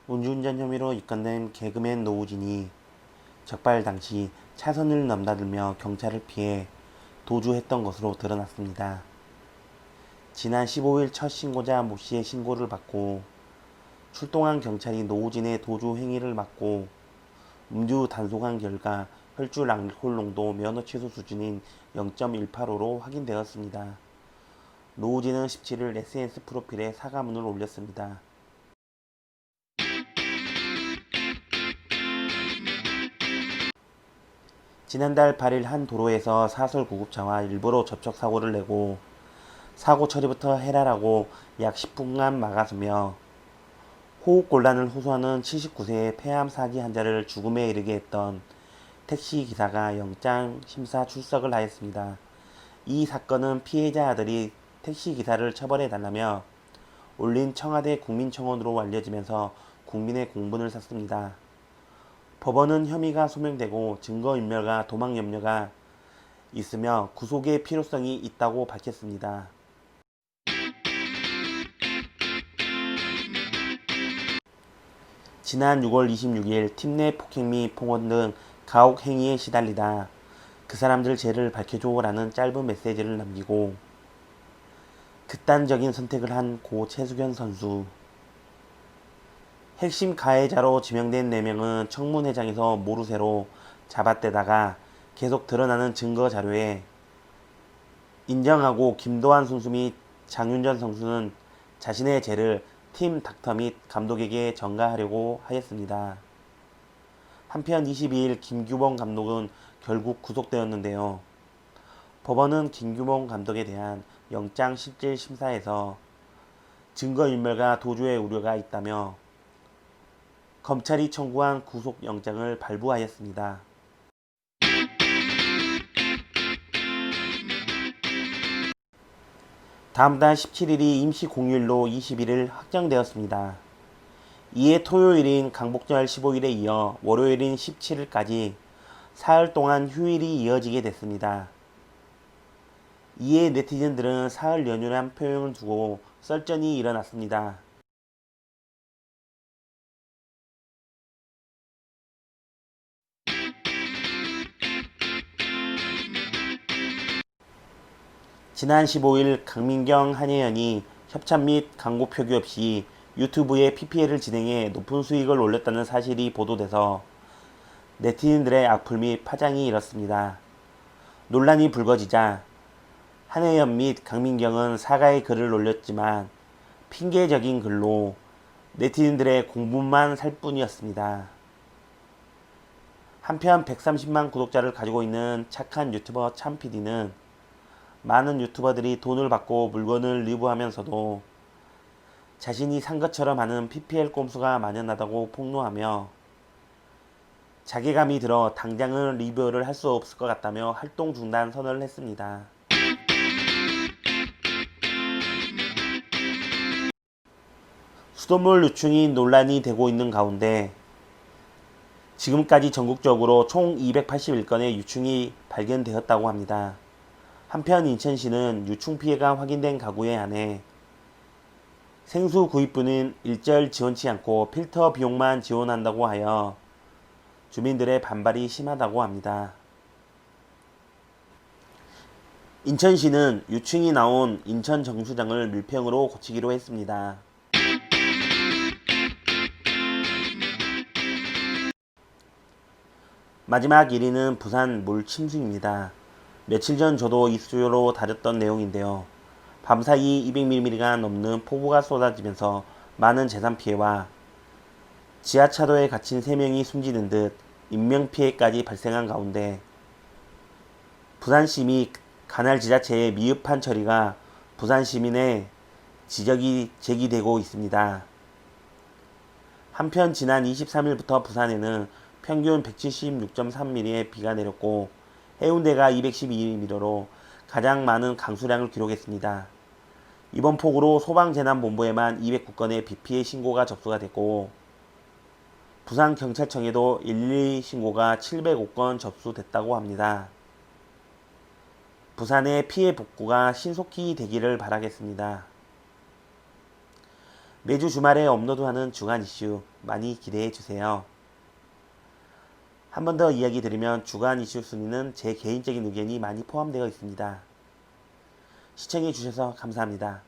음주운전 혐의로 입건된 개그맨 노우진이 적발 당시 차선을 넘나들며 경찰을 피해 도주했던 것으로 드러났습니다. 지난 15일 첫 신고자 모씨의 신고를 받고 출동한 경찰이 노우진의 도주 행위를 막고 음주 단속한 결과 혈중 알코올 농도 면허 취소 수준인 0.185로 확인되었습니다. 노우진은 17일 SNS 프로필에 사과문을 올렸습니다. 지난달 8일 한 도로에서 사설 구급차와 일부러 접촉 사고를 내고 사고 처리부터 해라라고 약 10분간 막아서며 호흡곤란을 호소하는 79세의 폐암 사기 환자를 죽음에 이르게 했던 택시기사가 영장 심사 출석을 하였습니다. 이 사건은 피해자 아들이 택시기사를 처벌해달라며 올린 청와대 국민청원으로 알려지면서 국민의 공분을 샀습니다. 법원은 혐의가 소명되고 증거인멸과 도망 염려가 있으며 구속의 필요성이 있다고 밝혔습니다. 지난 6월 26일 팀 내 폭행 및 폭언 등 가혹 행위에 시달리다 그 사람들 죄를 밝혀줘 라는 짧은 메시지를 남기고 극단적인 선택을 한 고 최수견 선수. 핵심 가해자로 지명된 4명은 청문회장에서 모르쇠로 잡아떼다가 계속 드러나는 증거 자료에 인정하고 김도환 선수 및 장윤전 선수는 자신의 죄를 팀 닥터 및 감독에게 전가하려고 하였습니다. 한편 22일 김규봉 감독은 결국 구속되었는데요. 법원은 김규봉 감독에 대한 영장 실질 심사에서 증거인멸과 도주의 우려가 있다며 검찰이 청구한 구속영장을 발부하였습니다. 다음 달 17일이 임시 공휴일로 21일 확정되었습니다. 이에 토요일인 강복절 15일에 이어 월요일인 17일까지 사흘 동안 휴일이 이어지게 됐습니다. 이에 네티즌들은 사흘 연휴란 표현을 두고 썰전이 일어났습니다. 지난 15일 강민경 한예연이 협찬 및 광고 표기 없이 유튜브에 PPL을 진행해 높은 수익을 올렸다는 사실이 보도돼서 네티즌들의 악플 및 파장이 일었습니다. 논란이 불거지자 한혜연 및 강민경은 사과의 글을 올렸지만 핑계적인 글로 네티즌들의 공분만 살 뿐이었습니다. 한편 130만 구독자를 가지고 있는 착한 유튜버 참PD는 많은 유튜버들이 돈을 받고 물건을 리뷰하면서도 자신이 산 것처럼 하는 PPL 꼼수가 만연하다고 폭로하며 자괴감이 들어 당장은 리뷰를 할 수 없을 것 같다며 활동 중단 선언을 했습니다. 수돗물 유충이 논란이 되고 있는 가운데 지금까지 전국적으로 총 281건의 유충이 발견되었다고 합니다. 한편 인천시는 유충 피해가 확인된 가구에 한해 생수 구입분은 일절 지원치 않고 필터 비용만 지원한다고 하여 주민들의 반발이 심하다고 합니다. 인천시는 유충이 나온 인천 정수장을 밀폐형으로 고치기로 했습니다. 마지막 1위는 부산 물 침수입니다. 며칠 전 저도 이슈로 다뤘던 내용인데요. 밤사이 200mm가 넘는 폭우가 쏟아지면서 많은 재산 피해와 지하차도에 갇힌 3명이 숨지는 듯 인명피해까지 발생한 가운데 부산시 및 관할지자체의 미흡한 처리가 부산시민의 지적이 제기되고 있습니다. 한편 지난 23일부터 부산에는 평균 176.3mm의 비가 내렸고 해운대가 212mm로 가장 많은 강수량을 기록했습니다. 이번 폭우로 소방재난본부에만 209건의 비 피해 신고가 접수가 됐고 부산경찰청에도 112 신고가 705건 접수됐다고 합니다. 부산의 피해 복구가 신속히 되기를 바라겠습니다. 매주 주말에 업로드하는 주간 이슈 많이 기대해 주세요. 한 번 더 이야기 드리면 주간 이슈 순위는 제 개인적인 의견이 많이 포함되어 있습니다. 시청해 주셔서 감사합니다.